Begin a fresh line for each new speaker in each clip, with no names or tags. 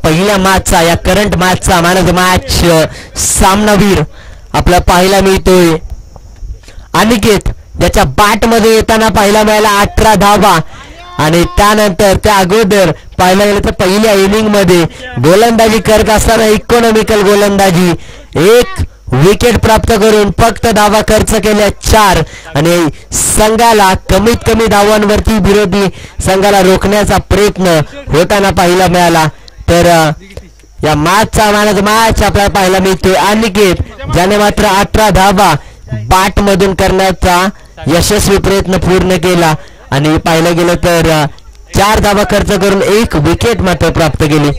पहिल्या मॅचचा या करंट मॅचचा मॅन ऑफ द मॅच सामनावीर आपला पाहायला मिळतोय अनिकेत, ज्याच्या बॅट मध्ये येताना पाहायला मिळाला 18 धावा आणि त्यानंतर त्या अगोदर पाहायला गेलं तर पहिल्या इनिंग मध्ये गोलंदाजी करत असताना इकॉनॉमिकल गोलंदाजी, एक विकेट प्राप्त करून फक्त धावा खर्च केल्या 4 आणि संघाला कमीत कमी धावांवरती विरोधी संघाला रोखण्याचा प्रयत्न होताना पाहायला मिळाला. तर या मॅचचा मॅन ऑफ द मॅच आपल्याला पाहायला मिळतोय अनिकेत, ज्याने मात्र 18 धावा बॅट मधून करण्याचा यशस्वी प्रयत्न पूर्ण केला आणि पाहिलं गेलं तर 4 धावा खर्च करून 1 विकेट मात्र प्राप्त केली.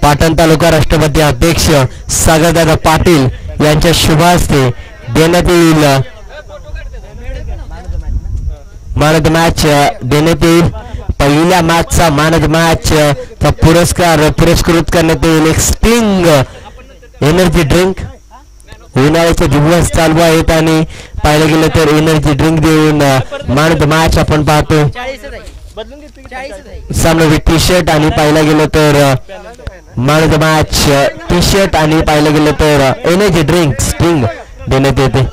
पाटण तालुका राष्ट्रवादी अध्यक्ष सागरदादा पाटील यांच्या शुभ हस्ते देण्यात येईल मॅन ऑफ द मॅच देण्यात येईल. पहिल्या मॅचचा मॅन ऑफ द मॅच चा पुरस्कृत करण्यात येईल एक स्टिंग एनर्जी ड्रिंक. उन्हाळ्याचे दिवस चालू आहेत आणि पाहिलं गेलं तर एनर्जी ड्रिंक देऊन मॅन ऑफ द मॅच आपण पाहतो. सामने टी शर्ट आणि पाहिलं गेलं तर man of the match T shirt आणि पाहिलं गेलं तर एनर्जी ड्रिंक स्टिंग देण्यात येते.